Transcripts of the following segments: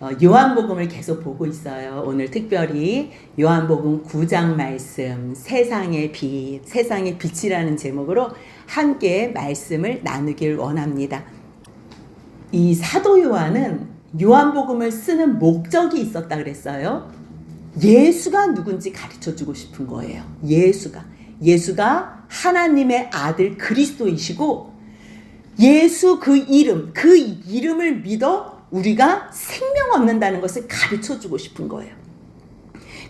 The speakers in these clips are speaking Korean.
요한복음을 계속 보고 있어요. 오늘 특별히 요한복음 9장 말씀, 세상의 빛, 세상의 빛이라는 제목으로 함께 말씀을 나누길 원합니다. 이 사도 요한은 요한복음을 쓰는 목적이 있었다 그랬어요. 예수가 누군지 가르쳐주고 싶은 거예요. 예수가 하나님의 아들 그리스도이시고 예수 그 이름을 믿어 우리가 생명 얻는다는 것을 가르쳐주고 싶은 거예요.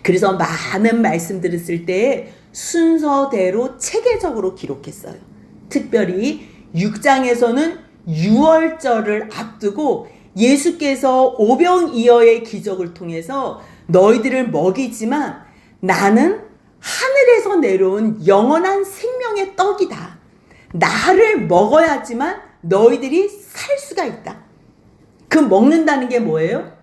그래서 많은 말씀들을 쓸 때 순서대로 체계적으로 기록했어요. 특별히 6장에서는 유월절을 앞두고 예수께서 오병이어의 기적을 통해서 너희들을 먹이지만 나는 하늘에서 내려온 영원한 생명의 떡이다. 나를 먹어야지만 너희들이 살 수가 있다. 그 먹는다는 게 뭐예요?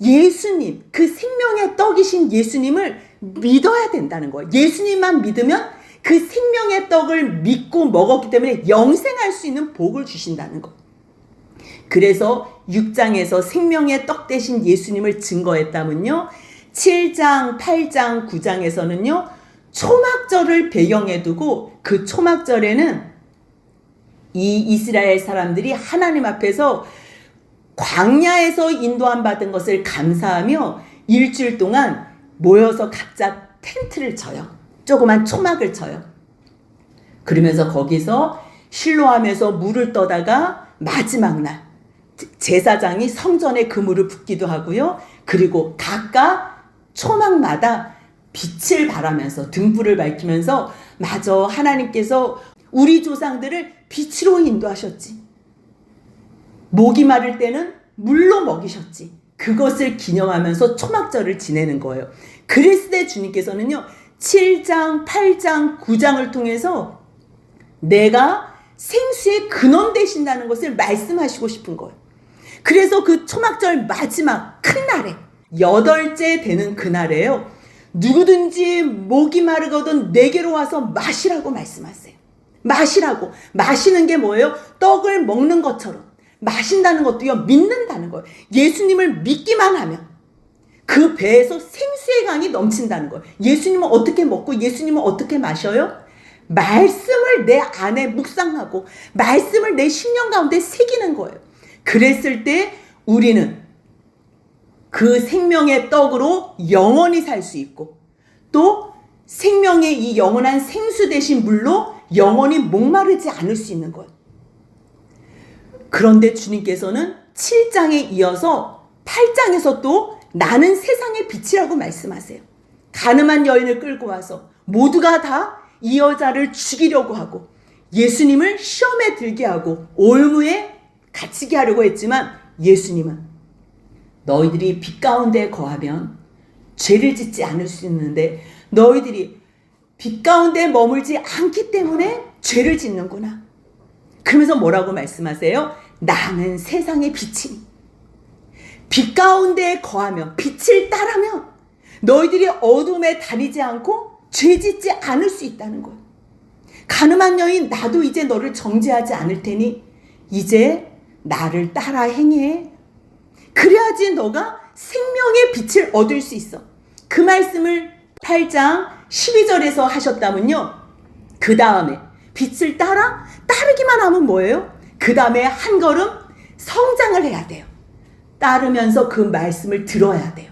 예수님, 그 생명의 떡이신 예수님을 믿어야 된다는 거예요. 예수님만 믿으면 그 생명의 떡을 믿고 먹었기 때문에 영생할 수 있는 복을 주신다는 거. 그래서 6장에서 생명의 떡 대신 예수님을 증거했다면요. 7장, 8장, 9장에서는요. 초막절을 배경에 두고 그 초막절에는 이 이스라엘 사람들이 하나님 앞에서 광야에서 인도함 받은 것을 감사하며 일주일 동안 모여서 각자 텐트를 쳐요. 조그만 초막을 쳐요. 그러면서 거기서 실로암에서 물을 떠다가 마지막 날 제사장이 성전에 그 물을 붓기도 하고요. 그리고 각각 초막마다 빛을 발하면서 등불을 밝히면서 마저 하나님께서 우리 조상들을 빛으로 인도하셨지. 목이 마를 때는 물로 먹이셨지. 그것을 기념하면서 초막절을 지내는 거예요. 그랬을 때 주님께서는요. 7장, 8장, 9장을 통해서 내가 생수의 근원 되신다는 것을 말씀하시고 싶은 거예요. 그래서 그 초막절 마지막 큰 날에 8째 되는 그날에요. 누구든지 목이 마르거든 내게로 와서 마시라고 말씀하세요. 마시라고. 마시는 게 뭐예요? 떡을 먹는 것처럼. 마신다는 것도요, 믿는다는 거예요. 예수님을 믿기만 하면 그 배에서 생수의 강이 넘친다는 거예요. 예수님은 어떻게 먹고 예수님은 어떻게 마셔요? 말씀을 내 안에 묵상하고 말씀을 내 심령 가운데 새기는 거예요. 그랬을 때 우리는 그 생명의 떡으로 영원히 살 수 있고 또 생명의 이 영원한 생수 대신 물로 영원히 목마르지 않을 수 있는 거예요. 그런데 주님께서는 7장에 이어서 8장에서 또 나는 세상의 빛이라고 말씀하세요. 가늠한 여인을 끌고 와서 모두가 다 이 여자를 죽이려고 하고 예수님을 시험에 들게 하고 올무에 갇히게 하려고 했지만 예수님은 너희들이 빛 가운데 거하면 죄를 짓지 않을 수 있는데 너희들이 빛 가운데 머물지 않기 때문에 죄를 짓는구나. 그러면서 뭐라고 말씀하세요? 나는 세상의 빛이니 빛 가운데 거하며 빛을 따르면 너희들이 어둠에 다니지 않고 죄 짓지 않을 수 있다는 거예요. 가늠한 여인 나도 이제 너를 정죄하지 않을 테니 이제 나를 따라 행해. 그래야지 너가 생명의 빛을 얻을 수 있어. 그 말씀을 8장 12절에서 하셨다면요. 그 다음에 빛을 따르기만 하면 뭐예요? 그 다음에 한 걸음 성장을 해야 돼요. 따르면서 그 말씀을 들어야 돼요.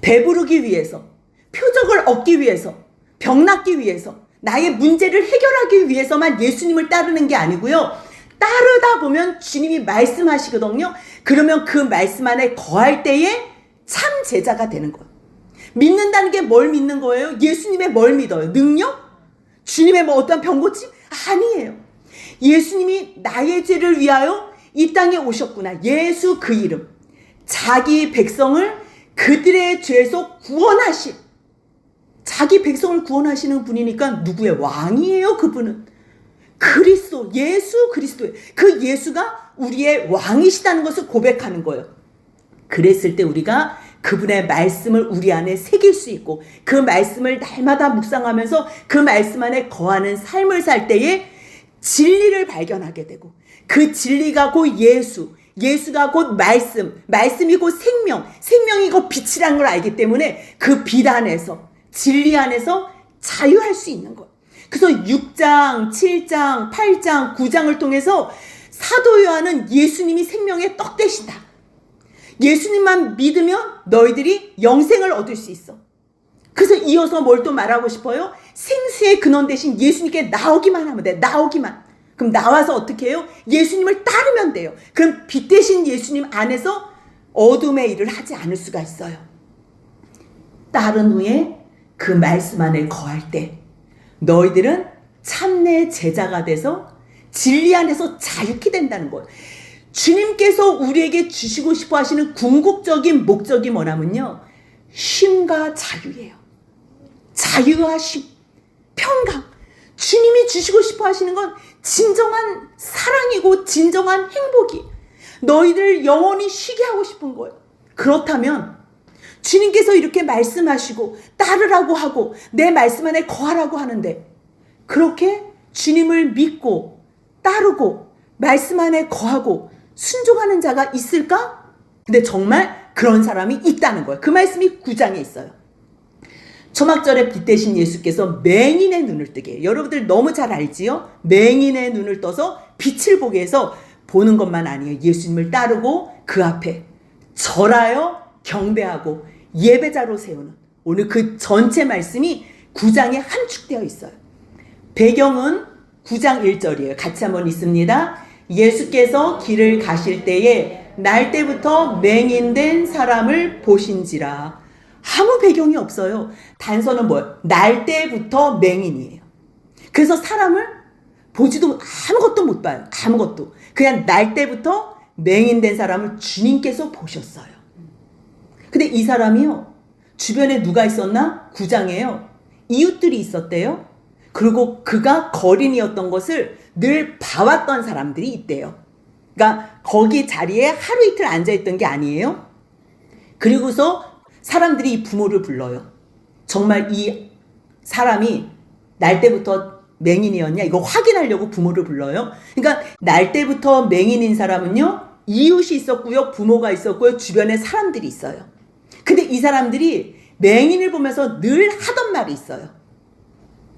배부르기 위해서, 표적을 얻기 위해서, 병 낫기 위해서, 나의 문제를 해결하기 위해서만 예수님을 따르는 게 아니고요. 따르다 보면 주님이 말씀하시거든요. 그러면 그 말씀 안에 거할 때에 참 제자가 되는 거예요. 믿는다는 게 뭘 믿는 거예요? 예수님의 뭘 믿어요? 능력? 주님의 뭐 어떤 병 고침? 아니에요. 예수님이 나의 죄를 위하여 이 땅에 오셨구나. 예수 그 이름. 자기 백성을 그들의 죄에서 구원하신 자기 백성을 구원하시는 분이니까 누구의 왕이에요? 그분은. 그리스도, 예수 그리스도예요. 그 예수가 우리의 왕이시다는 것을 고백하는 거예요. 그랬을 때 우리가 그분의 말씀을 우리 안에 새길 수 있고 그 말씀을 날마다 묵상하면서 그 말씀 안에 거하는 삶을 살 때에 진리를 발견하게 되고 그 진리가 곧 예수, 예수가 곧 말씀, 말씀이 곧 생명, 생명이 곧 빛이라는 걸 알기 때문에 그 빛 안에서, 진리 안에서 자유할 수 있는 거예요. 그래서 6장, 7장, 8장, 9장을 통해서 사도 요한은 예수님이 생명의 떡 되시다. 예수님만 믿으면 너희들이 영생을 얻을 수 있어. 그래서 이어서 뭘 또 말하고 싶어요? 생수의 근원 대신 예수님께 나오기만 하면 돼. 나오기만. 그럼 나와서 어떻게 해요? 예수님을 따르면 돼요. 그럼 빛 대신 예수님 안에서 어둠의 일을 하지 않을 수가 있어요. 따른 후에 그 말씀 안에 거할 때 너희들은 참내 제자가 돼서 진리 안에서 자유케 된다는 거예요. 주님께서 우리에게 주시고 싶어 하시는 궁극적인 목적이 뭐냐면요, 쉼과 자유예요. 자유와 쉼, 평강. 주님이 주시고 싶어 하시는 건 진정한 사랑이고 진정한 행복이, 너희들 영원히 쉬게 하고 싶은 거예요. 그렇다면 주님께서 이렇게 말씀하시고 따르라고 하고 내 말씀 안에 거하라고 하는데, 그렇게 주님을 믿고 따르고 말씀 안에 거하고 순종하는 자가 있을까? 근데 정말 그런 사람이 있다는 거예요. 그 말씀이 9장에 있어요. 초막절에 빛 대신 예수께서 맹인의 눈을 뜨게 해요. 여러분들 너무 잘 알지요? 맹인의 눈을 떠서 빛을 보게 해서, 보는 것만 아니에요. 예수님을 따르고 그 앞에 절하여 경배하고 예배자로 세우는, 오늘 그 전체 말씀이 9장에 함축되어 있어요. 배경은 9장 1절이에요. 같이 한번 읽습니다. 예수께서 길을 가실 때에 날 때부터 맹인된 사람을 보신지라. 아무 배경이 없어요. 단서는 뭐예요? 날 때부터 맹인이에요. 그래서 사람을 보지도 아무것도 못 봐요. 아무것도. 그냥 날 때부터 맹인된 사람을 주님께서 보셨어요. 근데 이 사람이요, 주변에 누가 있었나? 9장에요. 이웃들이 있었대요. 그리고 그가 거린이었던 것을 늘 봐왔던 사람들이 있대요. 그러니까 거기 자리에 하루 이틀 앉아있던 게 아니에요. 그리고서 사람들이 이 부모를 불러요. 정말 이 사람이 날 때부터 맹인이었냐? 이거 확인하려고 부모를 불러요. 그러니까 날 때부터 맹인인 사람은요, 이웃이 있었고요, 부모가 있었고요, 주변에 사람들이 있어요. 근데 이 사람들이 맹인을 보면서 늘 하던 말이 있어요.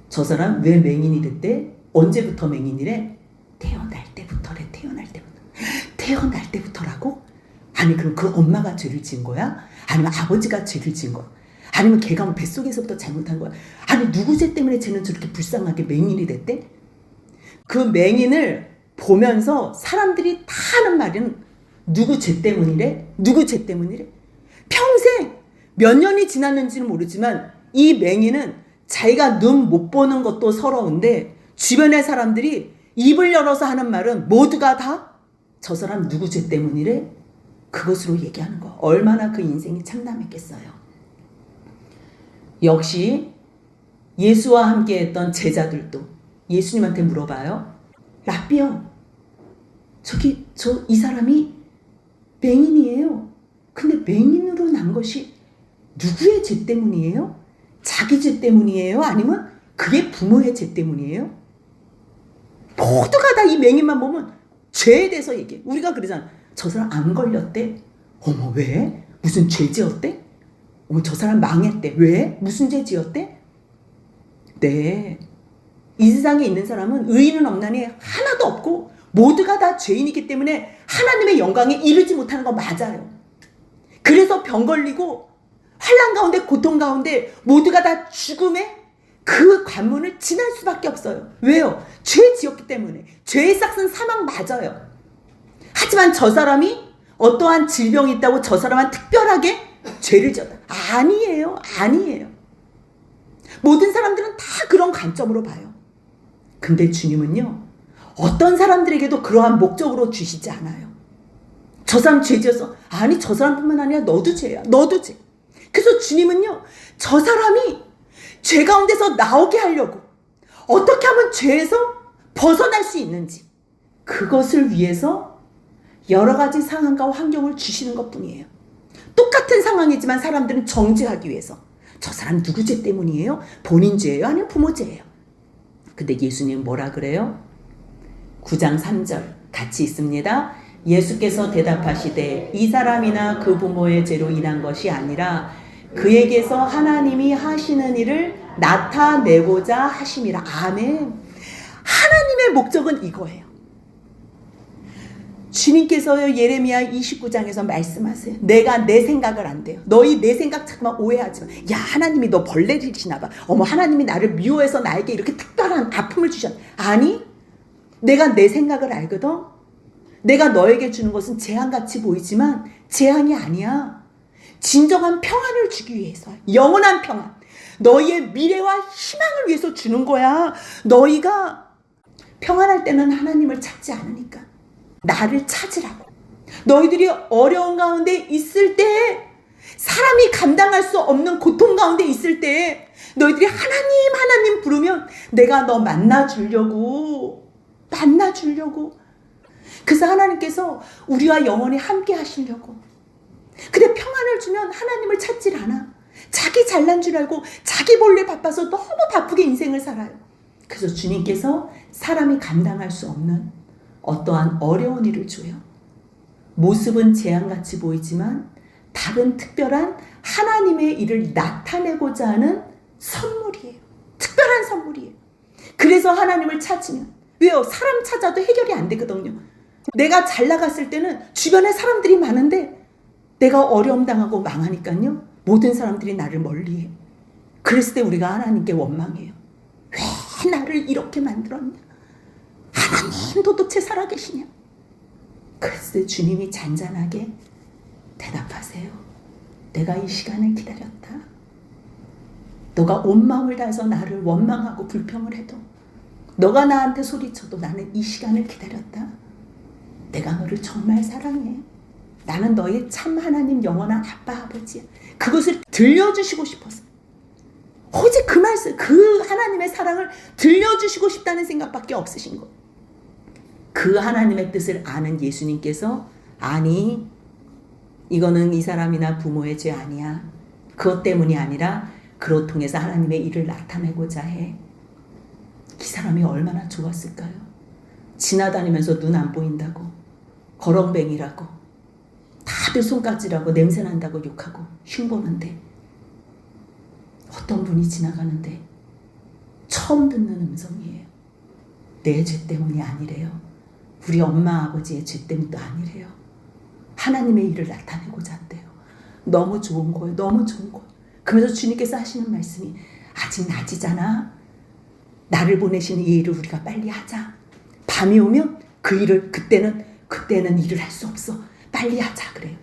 저 사람 왜 맹인이 됐대? 언제부터 맹인이래? 태어날 때부터래. 태어날 때부터. 태어날 때부터라고? 아니 그럼 그 엄마가 죄를 지은 거야? 아니면 아버지가 죄를 지은 거야? 아니면 걔가 뱃속에서부터 잘못한 거야? 아니 누구 죄 때문에 쟤는 저렇게 불쌍하게 맹인이 됐대? 그 맹인을 보면서 사람들이 다 하는 말은 누구 죄 때문이래? 누구 죄 때문이래? 평생 몇 년이 지났는지는 모르지만 이 맹인은 자기가 눈 못 보는 것도 서러운데 주변의 사람들이 입을 열어서 하는 말은 모두가 다 저 사람 누구 죄 때문이래? 그것으로 얘기하는 거. 얼마나 그 인생이 참담했겠어요. 역시 예수와 함께 했던 제자들도 예수님한테 물어봐요. 라삐요, 이 사람이 맹인이에요. 근데 맹인으로 난 것이 누구의 죄 때문이에요? 자기 죄 때문이에요? 아니면 그게 부모의 죄 때문이에요? 모두가 다 이 맹인만 보면 죄에 대해서 얘기해. 우리가 그러잖아. 저 사람 안 걸렸대. 어머 왜? 무슨 죄 지었대? 어머 저 사람 망했대. 왜? 무슨 죄 지었대? 네. 이 세상에 있는 사람은 의인은 없나니 하나도 없고 모두가 다 죄인이기 때문에 하나님의 영광에 이르지 못하는 거 맞아요. 그래서 병 걸리고 환난 가운데 고통 가운데 모두가 다 죽음의 그 관문을 지날 수밖에 없어요. 왜요? 죄 지었기 때문에. 죄의 싹은 사망 맞아요. 하지만 저 사람이 어떠한 질병이 있다고 저 사람은 특별하게 죄를 지었다. 아니에요. 아니에요. 모든 사람들은 다 그런 관점으로 봐요. 근데 주님은요, 어떤 사람들에게도 그러한 목적으로 주시지 않아요. 저 사람 죄 지었어. 아니 저 사람뿐만 아니라 너도 죄야. 너도 죄. 그래서 주님은요, 저 사람이 죄 가운데서 나오게 하려고 어떻게 하면 죄에서 벗어날 수 있는지, 그것을 위해서 여러 가지 상황과 환경을 주시는 것뿐이에요. 똑같은 상황이지만 사람들은 정죄하기 위해서 저 사람 누구 죄 때문이에요? 본인 죄예요? 아니면 부모 죄예요? 근데 예수님은 뭐라 그래요? 9장 3절 같이 있습니다. 예수께서 대답하시되 이 사람이나 그 부모의 죄로 인한 것이 아니라 그에게서 하나님이 하시는 일을 나타내고자 하심이라. 아멘. 하나님의 목적은 이거예요. 주님께서요 예레미야 29장에서 말씀하세요. 내가 내 생각을 안 돼요. 너희 내 생각 잠깐만 오해하지 마. 야 하나님이 너 벌레들이시나 봐. 어머 하나님이 나를 미워해서 나에게 이렇게 특별한 아픔을 주셨. 아니 내가 내 생각을 알거든. 내가 너에게 주는 것은 재앙같이 보이지만 재앙이 아니야. 진정한 평안을 주기 위해서 영원한 평안. 너희의 미래와 희망을 위해서 주는 거야. 너희가 평안할 때는 하나님을 찾지 않으니까 나를 찾으라고. 너희들이 어려운 가운데 있을 때 사람이 감당할 수 없는 고통 가운데 있을 때 너희들이 하나님 부르면 내가 너 만나주려고 그래서 하나님께서 우리와 영원히 함께 하시려고. 근데 평안을 주면 하나님을 찾질 않아. 자기 잘난 줄 알고 자기 몰래 바빠서 너무 바쁘게 인생을 살아요. 그래서 주님께서 사람이 감당할 수 없는 어떠한 어려운 일을 줘요. 모습은 재앙같이 보이지만 다른 특별한 하나님의 일을 나타내고자 하는 선물이에요. 특별한 선물이에요. 그래서 하나님을 찾으면 왜요? 사람 찾아도 해결이 안 되거든요. 내가 잘 나갔을 때는 주변에 사람들이 많은데 내가 어려움 당하고 망하니까요. 모든 사람들이 나를 멀리해. 그랬을 때 우리가 하나님께 원망해요. 왜 나를 이렇게 만들었냐? 하나님 도대체 살아계시냐? 그랬을 때 주님이 잔잔하게 대답하세요. 내가 이 시간을 기다렸다. 너가 온 마음을 다해서 나를 원망하고 불평을 해도 너가 나한테 소리쳐도 나는 이 시간을 기다렸다. 내가 너를 정말 사랑해. 나는 너의 참 하나님 영원한 아빠 아버지야. 그것을 들려주시고 싶어서 오직 그 말씀 그 하나님의 사랑을 들려주시고 싶다는 생각밖에 없으신 거예요. 그 하나님의 뜻을 아는 예수님께서 아니 이거는 이 사람이나 부모의 죄 아니야. 그것 때문이 아니라 그로 통해서 하나님의 일을 나타내고자 해. 이 사람이 얼마나 좋았을까요? 지나다니면서 눈 안 보인다고 거렁뱅이라고 다들 손가락질하고 냄새난다고 욕하고 흉보는데 어떤 분이 지나가는데 처음 듣는 음성이에요. 내 죄 때문이 아니래요. 우리 엄마 아버지의 죄 때문도 아니래요. 하나님의 일을 나타내고자 한대요. 너무 좋은 거예요. 너무 좋은 거예요. 그러면서 주님께서 하시는 말씀이 아직 낮이잖아. 나를 보내시는 이 일을 우리가 빨리 하자. 밤이 오면 그 일을 그때는 일을 할 수 없어. 빨리 하자 그래요.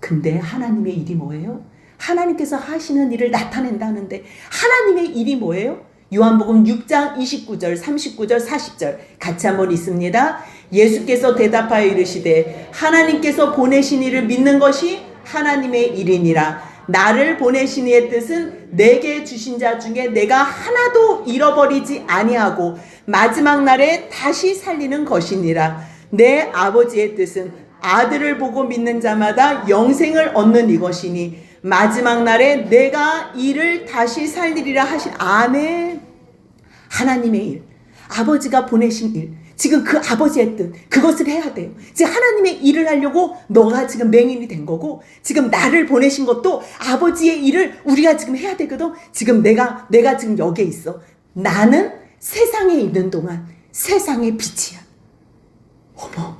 근데 하나님의 일이 뭐예요? 하나님께서 하시는 일을 나타낸다는데 하나님의 일이 뭐예요? 요한복음 6장 29절 39절 40절 같이 한번 읽습니다. 예수께서 대답하여 이르시되 하나님께서 보내신 이를 믿는 것이 하나님의 일이니라. 나를 보내신 이의 뜻은 내게 주신 자 중에 내가 하나도 잃어버리지 아니하고 마지막 날에 다시 살리는 것이니라. 내 아버지의 뜻은 아들을 보고 믿는 자마다 영생을 얻는 이것이니 마지막 날에 내가 이를 다시 살리리라 하신. 아멘. 하나님의 일, 아버지가 보내신 일, 지금 그 아버지의 뜻, 그것을 해야 돼요. 지금 하나님의 일을 하려고 너가 지금 맹인이 된 거고, 지금 나를 보내신 것도 아버지의 일을 우리가 지금 해야 되거든. 지금 내가 지금 여기에 있어. 나는 세상에 있는 동안 세상의 빛이야. 어머,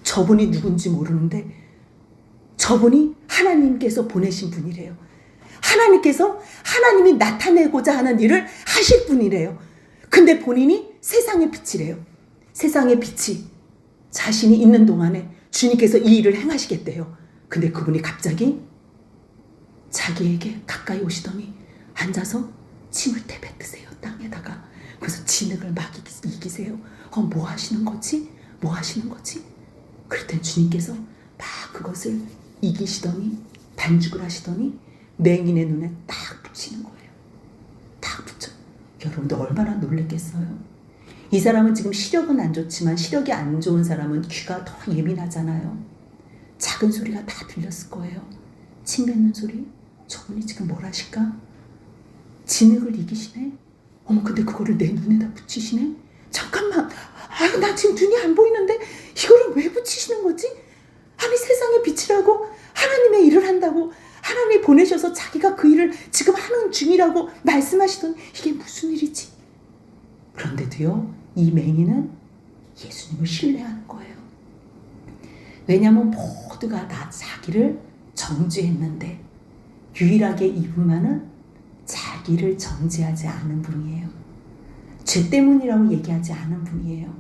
저분이 누군지 모르는데 저분이 하나님께서 보내신 분이래요. 하나님께서 하나님이 나타내고자 하는 일을 하실 분이래요. 근데 본인이 세상의 빛이래요. 세상의 빛이 자신이 있는 동안에 주님께서 이 일을 행하시겠대요. 근데 그분이 갑자기 자기에게 가까이 오시더니 앉아서 침을 뱉으세요. 땅에다가. 그래서 진흙을 막 이기세요. 뭐 하시는 거지? 뭐 하시는 거지? 그랬더니 주님께서 막 그것을 이기시더니 반죽을 하시더니 맹인의 눈에 딱 붙이는 거예요. 딱 붙여. 여러분들 얼마나 놀랬겠어요? 이 사람은 지금 시력은 안 좋지만 시력이 안 좋은 사람은 귀가 더 예민하잖아요. 작은 소리가 다 들렸을 거예요. 침 뱉는 소리? 저분이 지금 뭘 하실까? 진흙을 이기시네? 어머 근데 그거를 내 눈에다 붙이시네? 잠깐만, 나 지금 눈이 안 보이는데 이거를 왜 붙이시는 거지? 아니 세상의 빛이라고 하나님의 일을 한다고 하나님이 보내셔서 자기가 그 일을 지금 하는 중이라고 말씀하시던 이게 무슨 일이지? 그런데도요, 이 맹인은 예수님을 신뢰하는 거예요. 왜냐하면 모두가 다 자기를 정죄했는데 유일하게 이분만은 자기를 정죄하지 않은 분이에요. 죄 때문이라고 얘기하지 않은 분이에요.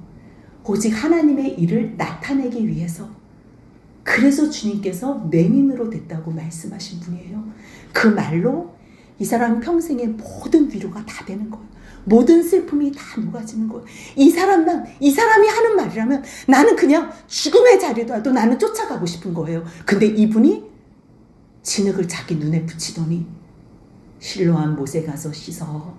오직 하나님의 일을 나타내기 위해서, 그래서 주님께서 맹인으로 됐다고 말씀하신 분이에요. 그 말로 이 사람 평생의 모든 위로가 다 되는 거예요. 모든 슬픔이 다 녹아지는 거예요. 이 사람이 하는 말이라면 나는 그냥 죽음의 자리라도 나는 쫓아가고 싶은 거예요. 근데 이분이 진흙을 자기 눈에 붙이더니 실로암 못에 가서 씻어,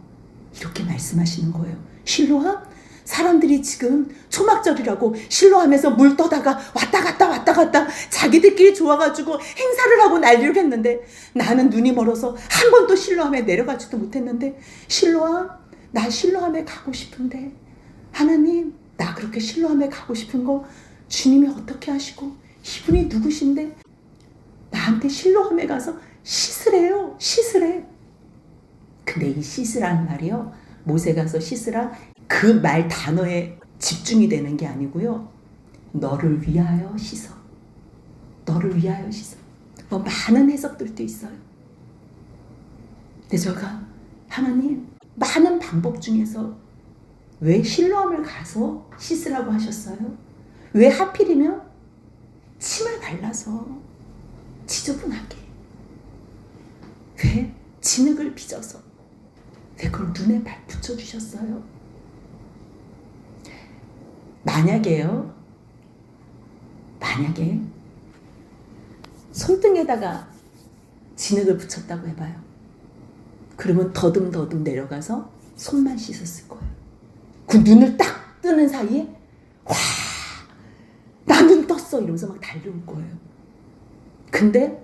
이렇게 말씀하시는 거예요. 실로암? 사람들이 지금 초막절이라고 실로암에서 물 떠다가 왔다 갔다 자기들끼리 좋아가지고 행사를 하고 난리를 했는데 나는 눈이 멀어서 한 번도 실로암에 내려가지도 못했는데 실로암, 나 실로암에 가고 싶은데 하나님, 나 그렇게 실로암에 가고 싶은 거 주님이 어떻게 하시고 이분이 누구신데 나한테 실로암에 가서 씻으래요. 씻으래. 근데 이 씻으라는 말이요, 못에 가서 씻으라, 그 말 단어에 집중이 되는 게 아니고요, 너를 위하여 씻어, 너를 위하여 씻어. 뭐 많은 해석들도 있어요. 근데 제가 하나님, 많은 방법 중에서 왜 실로암을 가서 씻으라고 하셨어요? 왜 하필이면 침을 발라서 지저분하게, 왜 진흙을 빚어서, 왜 그걸 눈에 붙여주셨어요? 만약에 손등에다가 진흙을 붙였다고 해봐요. 그러면 더듬더듬 내려가서 손만 씻었을 거예요. 그 눈을 딱 뜨는 사이에 와, 나 눈 떴어 이러면서 막 달려올 거예요. 근데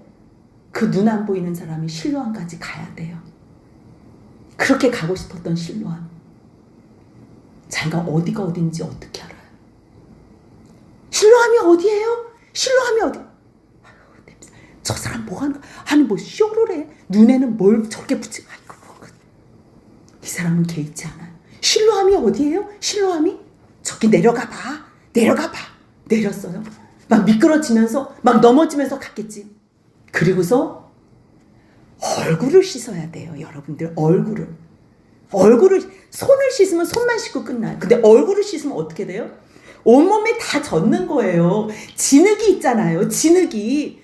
그 눈 안 보이는 사람이 실로암까지 가야 돼요. 그렇게 가고 싶었던 실로암, 자기가 어디가 어딘지 어떻게 알아요? 실로암이 어디예요? 실로암이 어디? 아유, 냄새. 저 사람 뭐 하는 거야? 아니 뭐 쇼를 해? 눈에는 뭘 저렇게 붙이고? 아이고, 이 사람은 개의치 않아요. 실로암이 어디예요? 실로암이? 저기 내려가 봐. 내렸어요. 막 미끄러지면서 막 넘어지면서 갔겠지. 그리고서 얼굴을 씻어야 돼요. 여러분들, 얼굴을 손을 씻으면 손만 씻고 끝나요. 근데 얼굴을 씻으면 어떻게 돼요? 온몸에 다 젖는 거예요. 진흙이 있잖아요. 진흙이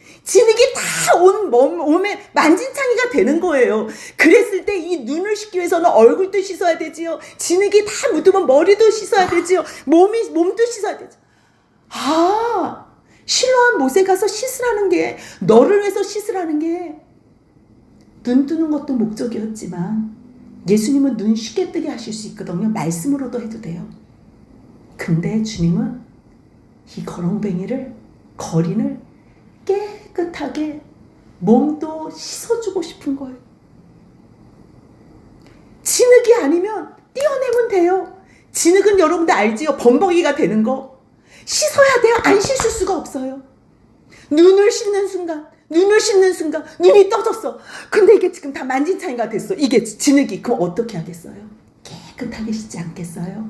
다 온 몸에 만진창이가 되는 거예요. 그랬을 때 이 눈을 씻기 위해서는 얼굴도 씻어야 되지요. 진흙이 다 묻으면 머리도 씻어야 되지요. 몸도 씻어야 되죠. 아, 실로암 못에 가서 씻으라는 게, 너를 위해서 씻으라는 게, 눈 뜨는 것도 목적이었지만 예수님은 눈 쉽게 뜨게 하실 수 있거든요. 말씀으로도 해도 돼요. 근데 주님은 이 거렁뱅이를, 거린을 깨끗하게 몸도 씻어주고 싶은 거예요. 진흙이 아니면 떼어내면 돼요. 진흙은 여러분들 알지요? 범벅이가 되는 거. 씻어야 돼요. 안 씻을 수가 없어요. 눈을 씻는 순간 눈이 떠졌어. 근데 이게 지금 다 만진창이가 됐어. 이게 진흙이. 그럼 어떻게 하겠어요? 깨끗하게 씻지 않겠어요?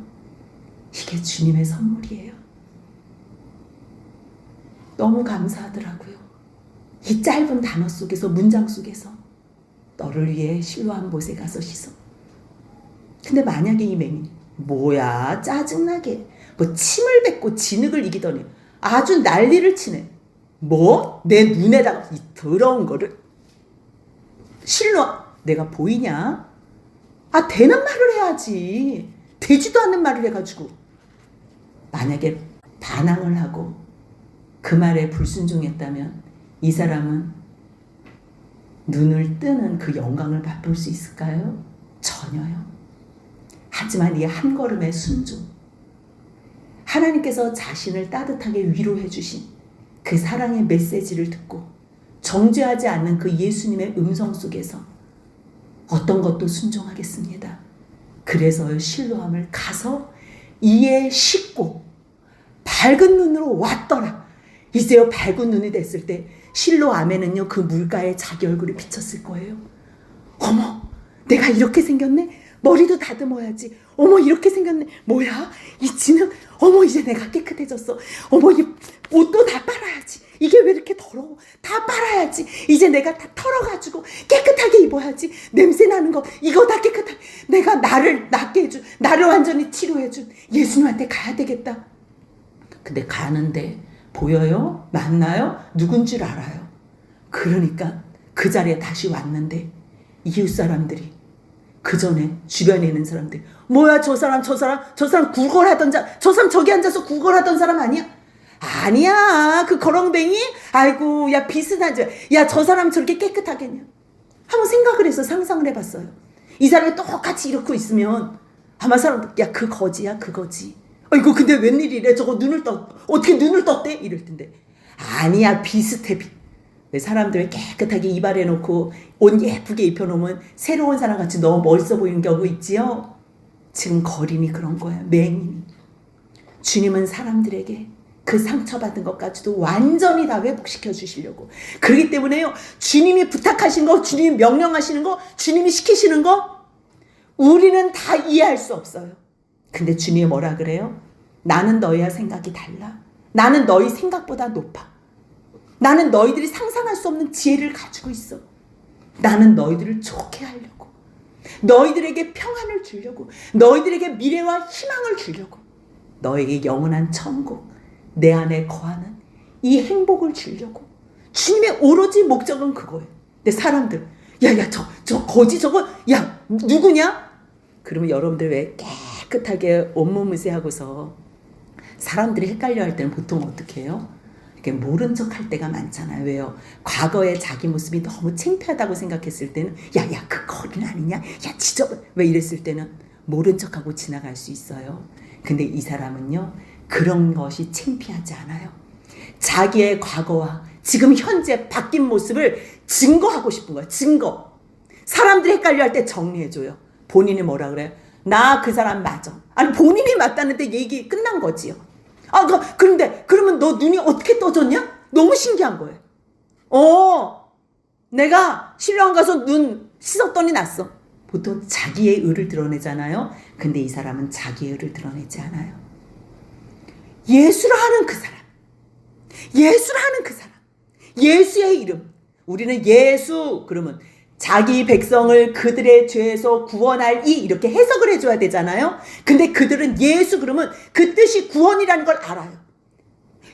이게 주님의 선물이에요. 너무 감사하더라고요. 이 짧은 단어 속에서, 문장 속에서 너를 위해 실로암 못에 가서 씻어. 근데 만약에 이 맹인, 뭐야 짜증나게 뭐 침을 뱉고 진흙을 이기더니 아주 난리를 치네. 뭐? 내 눈에다가 이 더러운 거를 실로암, 내가 보이냐? 아, 되는 말을 해야지. 되지도 않는 말을 해가지고. 만약에 반항을 하고 그 말에 불순종했다면 이 사람은 눈을 뜨는 그 영광을 맛볼 수 있을까요? 전혀요. 하지만 이 한 걸음의 순종, 하나님께서 자신을 따뜻하게 위로해 주신 그 사랑의 메시지를 듣고 정죄하지 않는 그 예수님의 음성 속에서 어떤 것도 순종하겠습니다. 그래서 실로암을 가서 이에 씻고 밝은 눈으로 왔더라. 이제요 밝은 눈이 됐을 때 실로암에는요 그 물가에 자기 얼굴이 비쳤을 거예요. 어머, 내가 이렇게 생겼네? 머리도 다듬어야지. 어머, 이렇게 생겼네. 뭐야? 이 진흙. 어머, 이제 내가 깨끗해졌어. 어머, 이 옷도 다 빨아야지. 이게 왜 이렇게 더러워? 다 빨아야지. 이제 내가 다 털어가지고 깨끗하게 입어야지. 냄새 나는 거 이거 다 깨끗하게. 내가 나를 낫게 해준, 나를 완전히 치료해준 예수님한테 가야 되겠다. 근데 가는데 보여요? 만나요? 누군 줄 알아요. 그러니까 그 자리에 다시 왔는데 이웃 사람들이, 그 전에 주변에 있는 사람들, 뭐야 저 사람 구걸하던 저 사람 저기 앉아서 구걸하던 사람 아니야? 아니야, 그 거렁뱅이? 아이고, 야 비슷하지. 야 저 사람 저렇게 깨끗하겠냐? 한번 생각을 해서 상상을 해봤어요. 이 사람이 똑같이 이렇게 있으면 아마 사람들, 야 그 거지야, 그 거지. 아이고, 근데 웬일이래? 저거 어떻게 눈을 떴대? 이럴 텐데. 아니야, 비슷해. 왜 사람들 깨끗하게 이발해놓고 옷 예쁘게 입혀놓으면 새로운 사람같이 너무 멋있어 보이는 경우 있지요? 지금 거린이 그런 거야. 맹인이. 주님은 사람들에게 그 상처받은 것까지도 완전히 다 회복시켜 주시려고. 그렇기 때문에요, 주님이 부탁하신 거, 주님이 명령하시는 거, 주님이 시키시는 거 우리는 다 이해할 수 없어요. 근데 주님이 뭐라 그래요? 나는 너희와 생각이 달라. 나는 너희 생각보다 높아. 나는 너희들이 상상할 수 없는 지혜를 가지고 있어. 나는 너희들을 좋게 하려고. 너희들에게 평안을 주려고. 너희들에게 미래와 희망을 주려고. 너에게 영원한 천국, 내 안에 거하는 이 행복을 주려고. 주님의 오로지 목적은 그거예요. 근데 사람들, 야야 저 거지 저거, 야 누구냐? 그러면 여러분들 왜 깨끗하게 온몸무새 하고서 사람들이 헷갈려 할 때는 보통 어떻게 해요? 이렇게 모른 척 할 때가 많잖아요. 왜요? 과거에 자기 모습이 너무 창피하다고 생각했을 때는 야야 그 거린 아니냐? 야 지저분. 왜 이랬을 때는 모른 척하고 지나갈 수 있어요. 근데 이 사람은요, 그런 것이 창피하지 않아요. 자기의 과거와 지금 현재 바뀐 모습을 증거하고 싶은 거예요. 증거. 사람들이 헷갈려 할 때 정리해줘요. 본인이 뭐라 그래요? 나 그 사람 맞아. 아니 본인이 맞다는데 얘기 끝난 거지요. 아, 그런데 그러면 너 눈이 어떻게 떠졌냐? 너무 신기한 거예요. 내가 신랑 가서 눈 씻었더니 났어. 보통 자기의 의를 드러내잖아요. 근데 이 사람은 자기의 의를 드러내지 않아요. 예수를 하는 그 사람. 예수를 하는 그 사람. 예수의 이름. 우리는 예수 그러면 자기 백성을 그들의 죄에서 구원할 이 이렇게 해석을 해줘야 되잖아요. 근데 그들은 예수 그러면 그 뜻이 구원이라는 걸 알아요.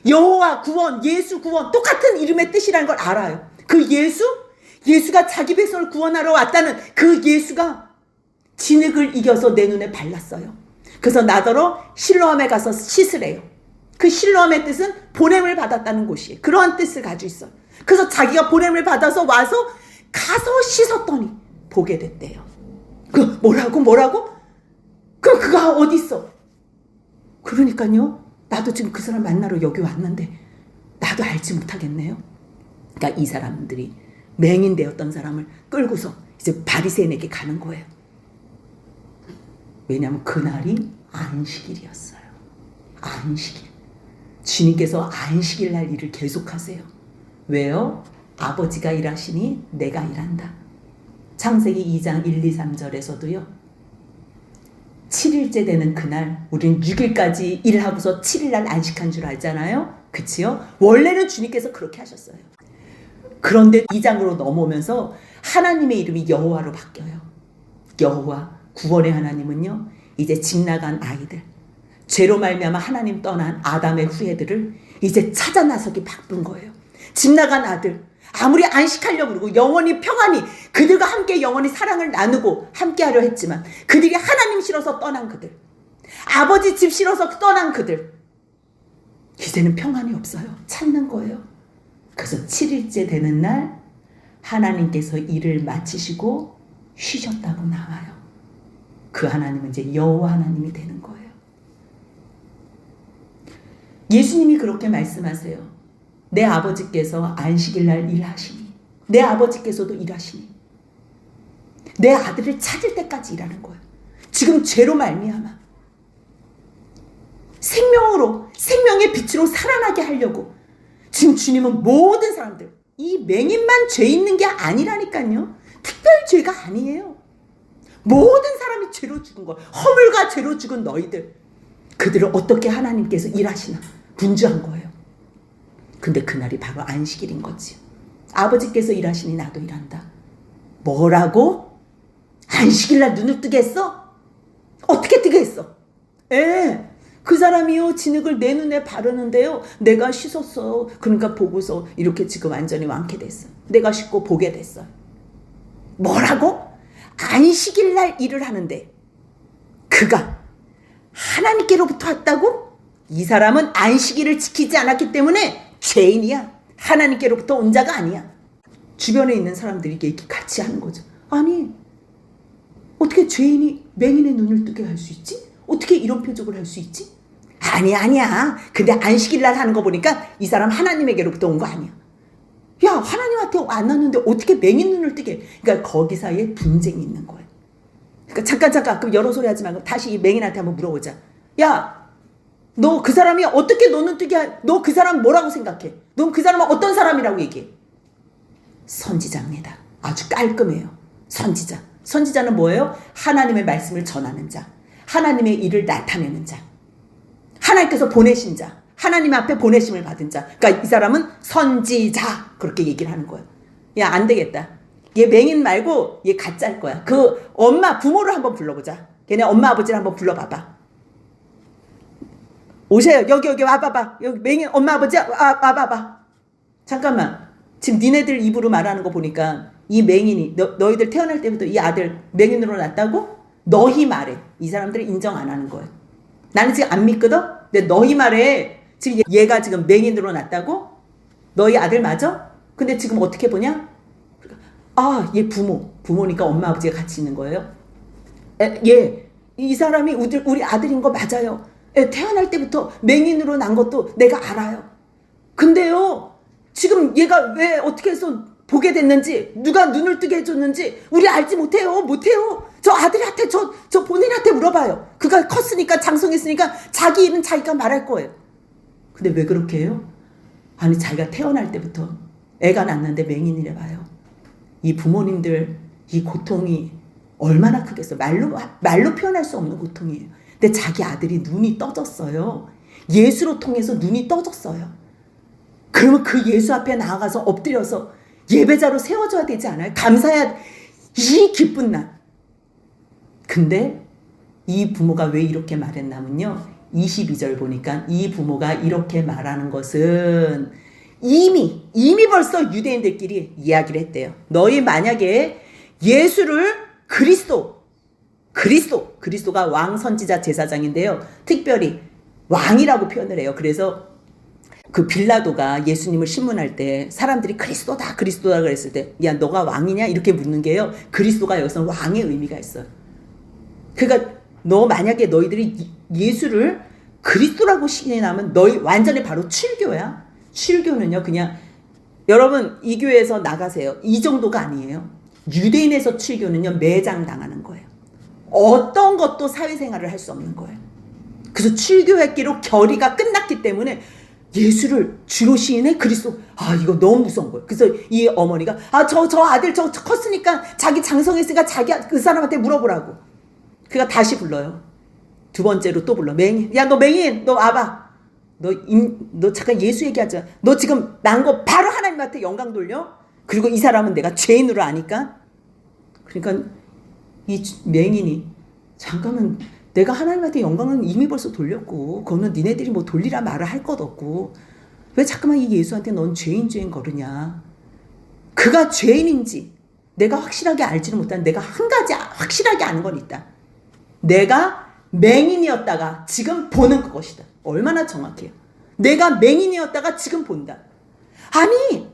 여호와 구원, 예수 구원, 똑같은 이름의 뜻이라는 걸 알아요. 그 예수가 자기 백성을 구원하러 왔다는 그 예수가 진흙을 이겨서 내 눈에 발랐어요. 그래서 나더러 실로암에 가서 씻으래요. 그 실로암의 뜻은 보냄을 받았다는 곳이에요. 그러한 뜻을 가지고 있어요. 그래서 자기가 보냄을 받아서 와서 가서 씻었더니 보게 됐대요. 뭐라고? 그럼 그가 어디 있어? 그러니까요, 나도 지금 그 사람 만나러 여기 왔는데 나도 알지 못하겠네요. 그러니까 이 사람들이 맹인되었던 사람을 끌고서 이제 바리새인에게 가는 거예요. 왜냐하면 그날이 안식일이었어요. 안식일. 주님께서 안식일 날 일을 계속하세요. 왜요? 아버지가 일하시니 내가 일한다. 창세기 2장 1, 2, 3절에서도요. 7일째 되는 그날 우린 6일까지 일하고서 7일날 안식한 줄 알잖아요. 그치요? 원래는 주님께서 그렇게 하셨어요. 그런데 2장으로 넘어오면서 하나님의 이름이 여호와로 바뀌어요. 여호와, 구원의 하나님은요, 이제 집 나간 아이들, 죄로 말미암아 하나님 떠난 아담의 후예들을 이제 찾아 나서기 바쁜 거예요. 집 나간 아들, 아무리 안식하려고 그러고 영원히 평안히 그들과 함께 영원히 사랑을 나누고 함께 하려 했지만 그들이 하나님 싫어서 떠난 그들, 아버지 집 싫어서 떠난 그들, 이제는 평안이 없어요. 찾는 거예요. 그래서 7일째 되는 날 하나님께서 일을 마치시고 쉬셨다고 나와요. 그 하나님은 이제 여호와 하나님이 되는 거예요. 예수님이 그렇게 말씀하세요. 내 아버지께서 안식일날 일하시니 내 아버지께서도 일하시니 내 아들을 찾을 때까지 일하는 거예요. 지금 죄로 말미암아 생명으로, 생명의 빛으로 살아나게 하려고 지금 주님은 모든 사람들, 이 맹인만 죄 있는 게 아니라니까요. 특별 죄가 아니에요. 모든 사람이 죄로 죽은 거, 허물과 죄로 죽은 너희들, 그들을 어떻게 하나님께서 일하시나 분주한 거예요. 근데 그날이 바로 안식일인 거지. 아버지께서 일하시니 나도 일한다. 뭐라고? 안식일날 눈을 뜨게 했어? 어떻게 뜨게 했어? 그 사람이요 진흙을 내 눈에 바르는데요 내가 씻었어요. 그러니까 보고서 이렇게 지금 완전히 완쾌됐어요. 내가 씻고 보게 됐어요. 뭐라고? 안식일날 일을 하는데 그가 하나님께로부터 왔다고? 이 사람은 안식일을 지키지 않았기 때문에 죄인이야. 하나님께로부터 온 자가 아니야. 주변에 있는 사람들이 이렇게 같이 하는 거죠. 아니 어떻게 죄인이 맹인의 눈을 뜨게 할 수 있지? 어떻게 이런 표적을 할 수 있지? 아니야. 근데 안식일날 하는 거 보니까 이 사람 하나님에게로부터 온 거 아니야. 야 하나님한테 안 왔는데 어떻게 맹인 눈을 뜨게. 그러니까 거기 사이에 분쟁이 있는 거예요. 그러니까 잠깐 그럼 여러 소리 하지 말고 다시 이 맹인한테 한번 물어보자. 야 너 그 사람이 어떻게 너 눈 뜨게 너 그 사람 뭐라고 생각해? 넌 그 사람은 어떤 사람이라고 얘기해? 선지자입니다. 아주 깔끔해요. 선지자는 뭐예요? 하나님의 말씀을 전하는 자, 하나님의 일을 나타내는 자, 하나님께서 보내신 자, 하나님 앞에 보내심을 받은 자. 그러니까 이 사람은 선지자 그렇게 얘기를 하는 거예요. 야 안 되겠다. 얘 맹인 말고 얘 가짜일 거야. 그 엄마 부모를 한번 불러보자. 걔네 엄마 아버지를 한번 불러봐봐. 오세요. 여기 와봐봐. 여기 맹인 엄마 아버지 와봐봐. 잠깐만. 지금 니네들 입으로 말하는 거 보니까 이 맹인이 너희들 태어날 때부터 이 아들 맹인으로 낳았다고? 너희 말에 이 사람들을 인정 안 하는 거예요. 나는 지금 안 믿거든? 근데 너희 말에 지금 얘가 지금 맹인으로 낳았다고? 너희 아들 맞아? 근데 지금 어떻게 보냐? 얘 부모니까 엄마 아버지가 같이 있는 거예요. 이 사람이 우리 아들인 거 맞아요. 태어날 때부터 맹인으로 난 것도 내가 알아요. 근데요 지금 얘가 왜 어떻게 해서 보게 됐는지 누가 눈을 뜨게 해줬는지 우리 알지 못해요. 저 아들한테 저 본인한테 물어봐요. 그가 컸으니까 장성했으니까 자기 일은 자기가 말할 거예요. 근데 왜 그렇게 해요? 아니 자기가 태어날 때부터 애가 낳는데 맹인이래 봐요. 이 부모님들 이 고통이 얼마나 크겠어요. 말로 표현할 수 없는 고통이에요. 근데 자기 아들이 눈이 떠졌어요. 예수로 통해서 눈이 떠졌어요. 그러면 그 예수 앞에 나아가서 엎드려서 예배자로 세워줘야 되지 않아요? 감사해야 이 기쁜 날. 근데 이 부모가 왜 이렇게 말했냐면요. 22절 보니까 이 부모가 이렇게 말하는 것은 이미 벌써 유대인들끼리 이야기를 했대요. 너희 만약에 예수를 그리스도가 왕 선지자 제사장인데요. 특별히 왕이라고 표현을 해요. 그래서 그 빌라도가 예수님을 신문할 때 사람들이 그리스도다 그랬을 때 야 너가 왕이냐 이렇게 묻는 게요. 그리스도가 여기서 왕의 의미가 있어요. 그러니까 너 만약에 너희들이 예수를 그리스도라고 시인하면 너희 완전히 바로 출교야. 출교는요 그냥 여러분 이 교회에서 나가세요. 이 정도가 아니에요. 유대인에서 출교는요 매장당하는 거예요. 어떤 것도 사회생활을 할 수 없는 거예요. 그래서 출교했기로 결의가 끝났기 때문에 예수를 주로 시인해 그리스도. 이거 너무 무서운 거예요. 그래서 이 어머니가 저 아들 저 컸으니까 자기 장성했으니까 자기 그 사람한테 물어보라고. 그가 다시 불러요. 두 번째로 또 불러. 맹인. 야 너 맹인 너 와봐. 너 잠깐 예수 얘기하자. 너 지금 난 거 바로 하나님한테 영광 돌려. 그리고 이 사람은 내가 죄인으로 아니까. 그러니까 이 맹인이 잠깐만 내가 하나님한테 영광은 이미 벌써 돌렸고 그거는 니네들이 뭐 돌리라 말을 할 것 없고 왜 자꾸만 이 예수한테 넌 죄인 거르냐. 그가 죄인인지 내가 확실하게 알지는 못한 내가 한 가지 확실하게 아는 건 있다. 내가 맹인이었다가 지금 보는 것이다. 얼마나 정확해요. 내가 맹인이었다가 지금 본다. 아니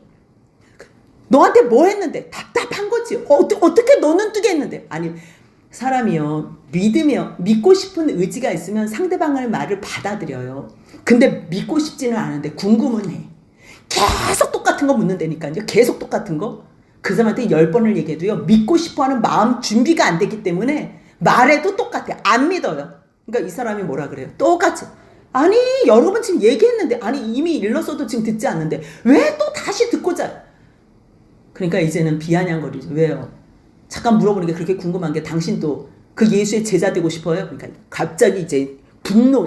너한테 뭐 했는데 답답한 거지. 어떻게 너는 뜨게 했는데. 아니 사람이요 믿고 싶은 의지가 있으면 상대방의 말을 받아들여요. 근데 믿고 싶지는 않은데 궁금은 해. 계속 똑같은 거 묻는다니까요. 계속 똑같은 거. 그 사람한테 10번을 얘기해도요 믿고 싶어하는 마음 준비가 안 됐기 때문에 말해도 똑같아. 안 믿어요. 그러니까 이 사람이 뭐라 그래요? 똑같이 아니 여러분 지금 얘기했는데 아니 이미 일렀어도 지금 듣지 않는데 왜 또 다시 듣고자. 그러니까 이제는 비아냥거리죠. 왜요? 잠깐 물어보는 게 그렇게 궁금한 게 당신도 그 예수의 제자 되고 싶어요? 그러니까 갑자기 이제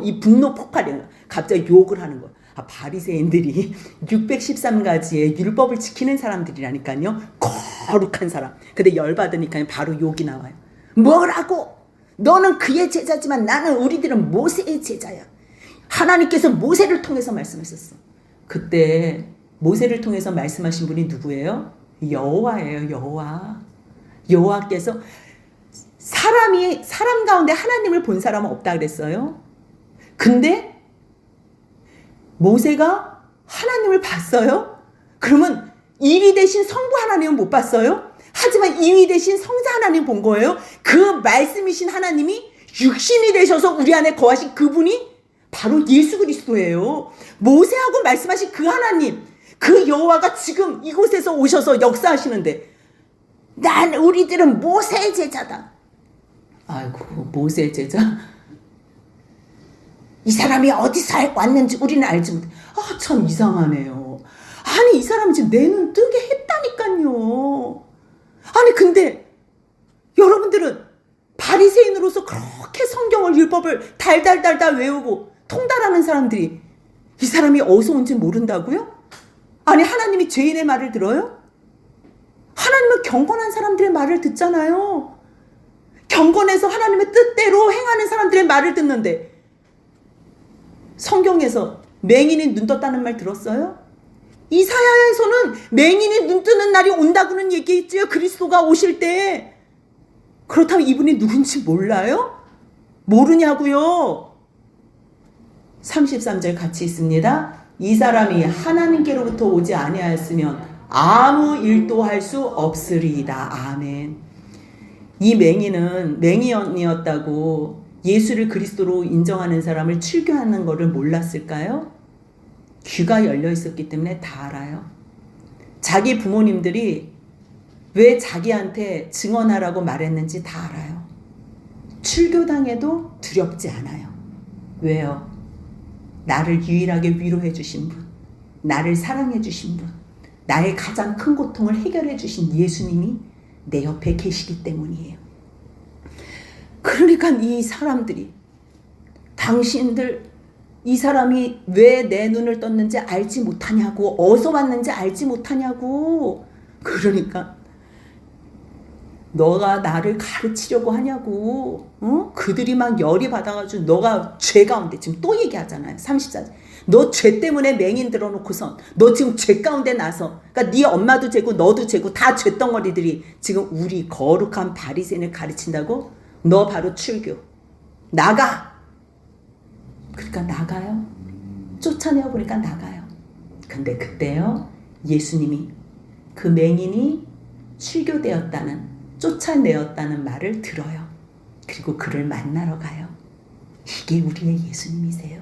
이 분노 폭발이에요. 갑자기 욕을 하는 거예요. 아, 바리새인들이 613가지의 율법을 지키는 사람들이라니까요. 거룩한 사람. 근데 열받으니까 바로 욕이 나와요. 뭐라고? 너는 그의 제자지만 나는 우리들은 모세의 제자야. 하나님께서 모세를 통해서 말씀하셨어. 그때 모세를 통해서 말씀하신 분이 누구예요? 여호와예요. 여호와께서 사람 가운데 하나님을 본 사람은 없다 그랬어요. 근데 모세가 하나님을 봤어요? 그러면 1위 되신 성부 하나님은 못 봤어요? 하지만 2위 되신 성자 하나님 본 거예요. 그 말씀이신 하나님이 육신이 되셔서 우리 안에 거하신 그분이 바로 예수 그리스도예요. 모세하고 말씀하신 그 하나님, 그 여호와가 지금 이곳에서 오셔서 역사하시는데 우리들은 모세의 제자다. 아이고, 모세의 제자? 이 사람이 어디서 왔는지 우리는 알지 못해. 아, 참 이상하네요. 아니, 이 사람이 지금 내 눈 뜨게 했다니까요. 아니, 근데 여러분들은 바리새인으로서 그렇게 성경을 율법을 달달달달 외우고 통달하는 사람들이 이 사람이 어디서 온지 모른다고요? 아니, 하나님이 죄인의 말을 들어요? 하나님은 경건한 사람들의 말을 듣잖아요. 경건해서 하나님의 뜻대로 행하는 사람들의 말을 듣는데 성경에서 맹인이 눈 떴다는 말 들었어요? 이사야에서는 맹인이 눈 뜨는 날이 온다고는 얘기했지요. 그리스도가 오실 때. 그렇다면 이분이 누군지 몰라요? 모르냐고요. 33절 같이 있습니다. 이 사람이 하나님께로부터 오지 아니하였으면 아무 일도 할 수 없으리이다. 아멘. 이 맹인은 맹인이었다고 예수를 그리스도로 인정하는 사람을 출교하는 것을 몰랐을까요? 귀가 열려 있었기 때문에 다 알아요. 자기 부모님들이 왜 자기한테 증언하라고 말했는지 다 알아요. 출교당해도 두렵지 않아요. 왜요? 나를 유일하게 위로해 주신 분, 나를 사랑해 주신 분, 나의 가장 큰 고통을 해결해 주신 예수님이 내 옆에 계시기 때문이에요. 그러니까 이 사람들이 당신들 이 사람이 왜 내 눈을 떴는지 알지 못하냐고, 어디서 왔는지 알지 못하냐고. 그러니까 너가 나를 가르치려고 하냐고. 그들이 막 열이 받아가지고 너가 죄 가운데 지금 또 얘기하잖아요. 34절. 너 죄 때문에 맹인 들어놓고선 너 지금 죄 가운데 나서 그러니까 네 엄마도 죄고 너도 죄고 다 죄덩어리들이 지금 우리 거룩한 바리새인을 가르친다고? 너 바로 출교. 나가. 그러니까 나가요. 쫓아내어 보니까 나가요. 근데 그때요 예수님이 그 맹인이 출교되었다는 쫓아내었다는 말을 들어요. 그리고 그를 만나러 가요. 이게 우리의 예수님이세요.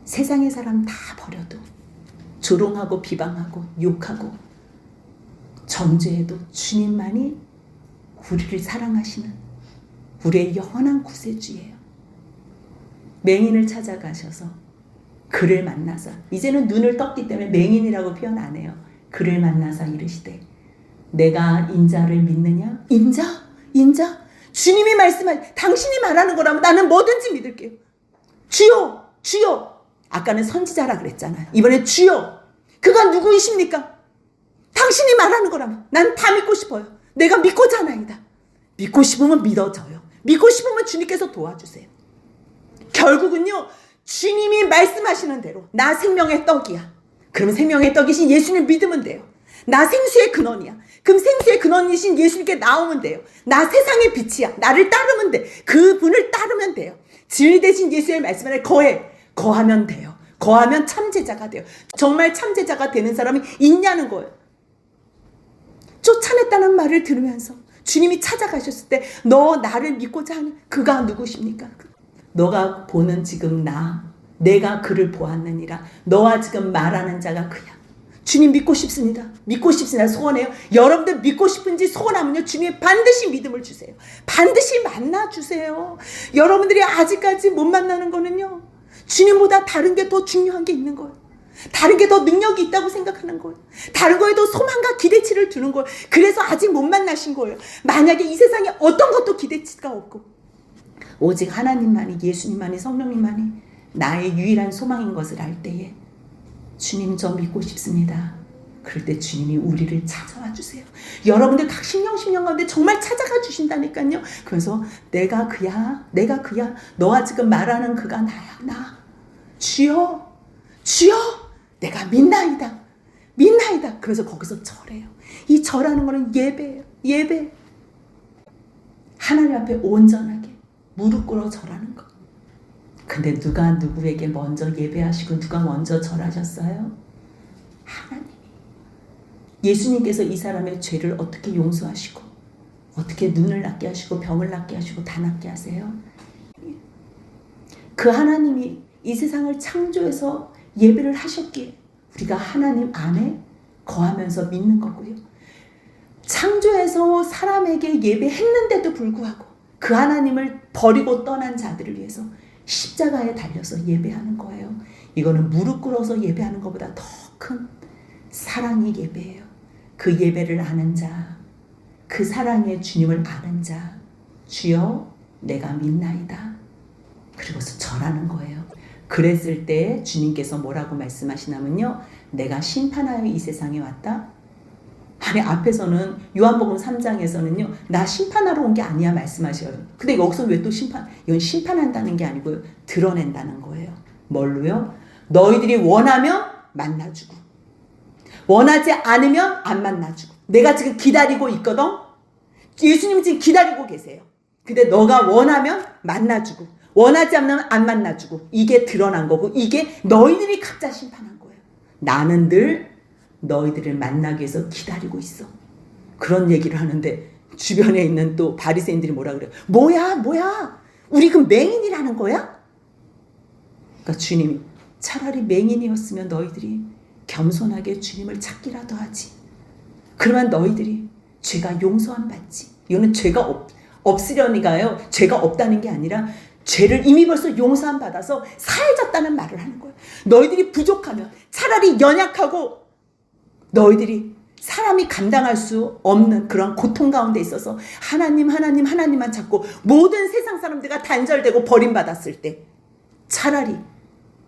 세상의 사람 다 버려도 조롱하고 비방하고 욕하고 정죄해도 주님만이 우리를 사랑하시는 우리의 영원한 구세주예요. 맹인을 찾아가셔서 그를 만나서 이제는 눈을 떴기 때문에 맹인이라고 표현 안 해요. 그를 만나서 이르시되 내가 인자를 믿느냐? 인자? 주님이 말씀할 당신이 말하는 거라면 나는 뭐든지 믿을게요. 주여, 주여. 아까는 선지자라 그랬잖아요. 이번엔 주여. 그가 누구이십니까? 당신이 말하는 거라면 난 다 믿고 싶어요. 내가 믿고자 하나이다. 믿고 싶으면 믿어져요. 믿고 싶으면 주님께서 도와주세요. 결국은요 주님이 말씀하시는 대로 나 생명의 떡이야. 그러면 생명의 떡이신 예수님 믿으면 돼요. 나 생수의 근원이야. 그럼 생수의 근원이신 예수님께 나오면 돼요. 나 세상의 빛이야. 나를 따르면 돼. 그분을 따르면 돼요. 진리 대신 예수의 말씀을 거하면 돼요. 거하면 참제자가 돼요. 정말 참제자가 되는 사람이 있냐는 거예요. 쫓아냈다는 말을 들으면서 주님이 찾아가셨을 때 너 나를 믿고자 하는 그가 누구십니까? 너가 보는 지금 내가 그를 보았느니라. 너와 지금 말하는 자가 그야. 주님 믿고 싶습니다. 믿고 싶습니다. 소원해요. 여러분들 믿고 싶은지 소원하면요 주님이 반드시 믿음을 주세요. 반드시 만나주세요. 여러분들이 아직까지 못 만나는 거는요 주님보다 다른 게 더 중요한 게 있는 거예요. 다른 게 더 능력이 있다고 생각하는 거예요. 다른 거에 더 소망과 기대치를 두는 거예요. 그래서 아직 못 만나신 거예요. 만약에 이 세상에 어떤 것도 기대치가 없고 오직 하나님만이, 예수님만이, 성령님만이 나의 유일한 소망인 것을 알 때에 주님 저 믿고 싶습니다. 그럴 때 주님이 우리를 찾아와 주세요. 여러분들 각 심령 가운데 정말 찾아가 주신다니까요. 그래서 내가 그야, 내가 그야, 너와 지금 말하는 그가 나야, 나. 주여, 주여, 내가 믿나이다, 믿나이다. 그래서 거기서 절해요. 이 절하는 거는 예배예요. 예배. 하나님 앞에 온전하게 무릎 꿇어 절하는 거. 근데 누가 누구에게 먼저 예배하시고 누가 먼저 절하셨어요? 하나님이. 예수님께서 이 사람의 죄를 어떻게 용서하시고 어떻게 눈을 낫게 하시고 병을 낫게 하시고 다 낫게 하세요? 그 하나님이 이 세상을 창조해서 예배를 하셨기에 우리가 하나님 안에 거하면서 믿는 거고요. 창조해서 사람에게 예배했는데도 불구하고 그 하나님을 버리고 떠난 자들을 위해서 십자가에 달려서 예배하는 거예요. 이거는 무릎 꿇어서 예배하는 것보다 더 큰 사랑의 예배예요. 그 예배를 아는 자, 그 사랑의 주님을 아는 자, 주여 내가 믿나이다. 그리고서 절하는 거예요. 그랬을 때 주님께서 뭐라고 말씀하시냐면요, 내가 심판하여 이 세상에 왔다. 아니, 앞에서는 요한복음 3장에서는요 나 심판하러 온 게 아니야 말씀하셔요. 근데 여기서 왜 또 이건 심판한다는 게 아니고요, 드러낸다는 거예요. 뭘로요? 너희들이 원하면 만나주고 원하지 않으면 안 만나주고. 내가 지금 기다리고 있거든. 예수님 지금 기다리고 계세요. 근데 너가 원하면 만나주고 원하지 않으면 안 만나주고. 이게 드러난 거고 이게 너희들이 각자 심판한 거예요. 나는 늘 너희들을 만나기 위해서 기다리고 있어. 그런 얘기를 하는데 주변에 있는 또 바리새인들이 뭐라 그래요? 뭐야? 우리 그 맹인이라는 거야? 그러니까 주님이 차라리 맹인이었으면 너희들이 겸손하게 주님을 찾기라도 하지. 그러면 너희들이 죄가 용서함 받지. 이거는 죄가 없으려니까요. 죄가 없다는 게 아니라 죄를 이미 벌써 용서함 받아서 사해졌다는 말을 하는 거예요. 너희들이 부족하면 차라리 연약하고 너희들이 사람이 감당할 수 없는 그런 고통 가운데 있어서 하나님만 찾고 모든 세상 사람들과 단절되고 버림받았을 때 차라리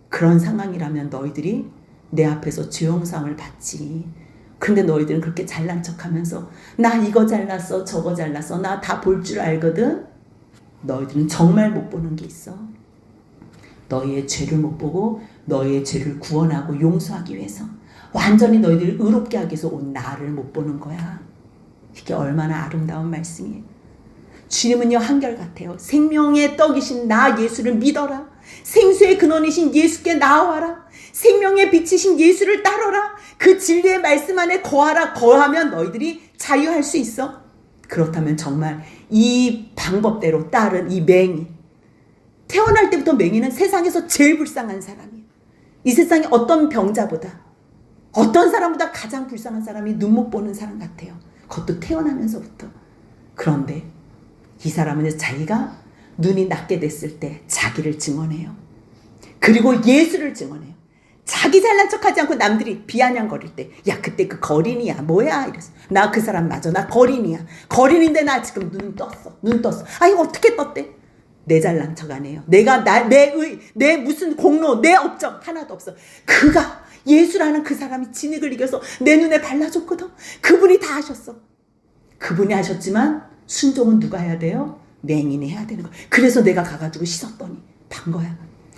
그런 상황이라면 너희들이 내 앞에서 죄용상을 받지. 근데 너희들은 그렇게 잘난 척하면서 나 이거 잘났어 저거 잘났어 나 다 볼 줄 알거든. 너희들은 정말 못 보는 게 있어. 너희의 죄를 못 보고 너희의 죄를 구원하고 용서하기 위해서 완전히 너희들을 의롭게 하기 위해서 온 나를 못 보는 거야. 이게 얼마나 아름다운 말씀이에요. 주님은요 한결같아요. 생명의 떡이신 나 예수를 믿어라. 생수의 근원이신 예수께 나와라. 생명의 빛이신 예수를 따르라. 그 진리의 말씀 안에 거하라. 거하면 너희들이 자유할 수 있어. 그렇다면 정말 이 방법대로 따른 이 맹인, 태어날 때부터 맹인은 세상에서 제일 불쌍한 사람이에요. 이 세상에 어떤 병자보다 어떤 사람보다 가장 불쌍한 사람이 눈 못 보는 사람 같아요. 그것도 태어나면서부터. 그런데 이 사람은 자기가 눈이 낫게 됐을 때 자기를 증언해요. 그리고 예수를 증언해요. 자기 잘난 척하지 않고 남들이 비아냥거릴 때, 야 그때 그 거린이야 뭐야 이랬어. 나 그 사람 맞아. 나 거린이야. 거린인데 나 지금 눈 떴어. 아 이거 어떻게 떴대? 내 잘난 척 안 해요. 내가 내 무슨 공로, 내 업적 하나도 없어. 그가 예수라는 그 사람이 진흙을 이겨서 내 눈에 발라줬거든. 그분이 다 하셨어. 그분이 하셨지만 순종은 누가 해야 돼요? 맹인이 해야 되는 거야. 그래서 내가 가가지고 씻었더니 반 거야.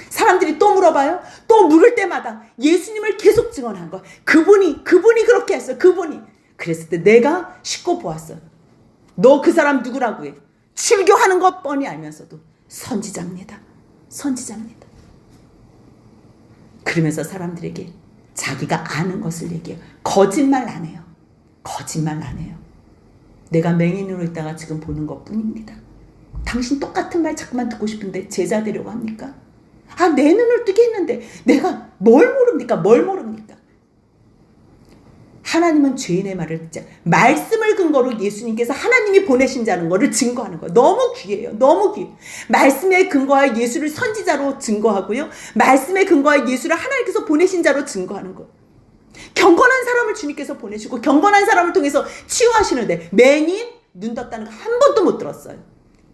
사람들이 또 물어봐요. 또 물을 때마다 예수님을 계속 증언한 거야. 그분이 그렇게 했어. 그분이. 그랬을 때 내가 씻고 보았어. 너 그 사람 누구라고 해? 출교하는 것 뻔히 알면서도 선지자입니다. 그러면서 사람들에게 자기가 아는 것을 얘기해요. 거짓말 안 해요. 내가 맹인으로 있다가 지금 보는 것뿐입니다. 당신 똑같은 말 자꾸만 듣고 싶은데 제자 되려고 합니까? 아, 내 눈을 뜨게 했는데 내가 뭘 모릅니까? 하나님은 죄인의 말을 듣지 말씀을 근거로 예수님께서 하나님이 보내신 자는 거를 증거하는 거예요. 너무 귀해요. 너무 귀해요. 말씀에 근거하여 예수를 선지자로 증거하고요. 말씀에 근거하여 예수를 하나님께서 보내신 자로 증거하는 거예요. 경건한 사람을 주님께서 보내시고 경건한 사람을 통해서 치유하시는데 맹인 눈 떴다는 거 한 번도 못 들었어요.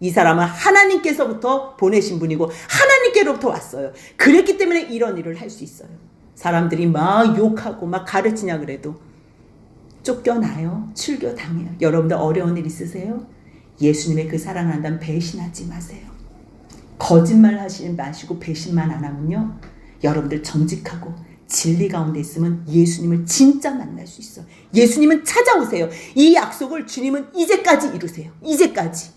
이 사람은 하나님께서부터 보내신 분이고 하나님께로부터 왔어요. 그랬기 때문에 이런 일을 할 수 있어요. 사람들이 막 욕하고 막 가르치냐 그래도 쫓겨나요. 출교당해요. 여러분들 어려운 일 있으세요? 예수님의 그 사랑한다면 배신하지 마세요. 거짓말 하시지 마시고 배신만 안 하면요. 여러분들 정직하고 진리 가운데 있으면 예수님을 진짜 만날 수 있어. 예수님은 찾아오세요. 이 약속을 주님은 이제까지 이루세요. 이제까지.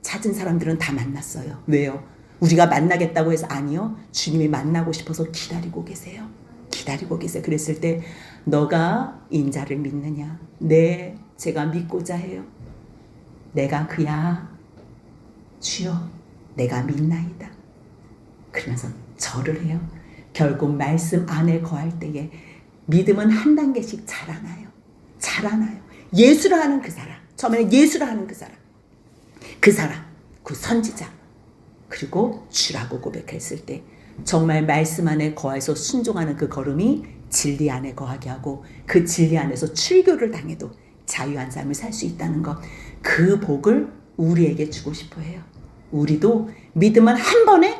찾은 사람들은 다 만났어요. 왜요? 우리가 만나겠다고 해서 아니요. 주님이 만나고 싶어서 기다리고 계세요. 기다리고 계세요. 그랬을 때 너가 인자를 믿느냐? 네, 제가 믿고자 해요. 내가 그야. 주여, 내가 믿나이다. 그러면서 절을 해요. 결국 말씀 안에 거할 때에 믿음은 한 단계씩 자라나요. 자라나요. 예수를 하는 그 사람, 처음에는 예수를 하는 그 사람, 그 선지자, 그리고 주라고 고백했을 때 정말 말씀 안에 거해서 순종하는 그 걸음이 진리 안에 거하게 하고 그 진리 안에서 출교를 당해도 자유한 삶을 살 수 있다는 것, 그 복을 우리에게 주고 싶어 해요. 우리도 믿음은 한 번에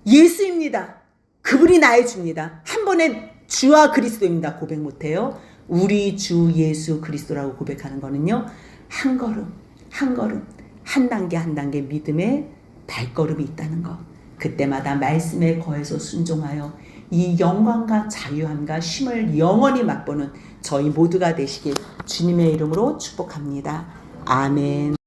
예수입니다. 그분이 나의 주입니다. 한 번에 주와 그리스도입니다. 고백 못해요. 우리 주 예수 그리스도라고 고백하는 거는요. 한 걸음, 한 단계 믿음의 발걸음이 있다는 것. 그때마다 말씀에 거해서 순종하여 이 영광과 자유함과 쉼을 영원히 맛보는 저희 모두가 되시길 주님의 이름으로 축복합니다. 아멘.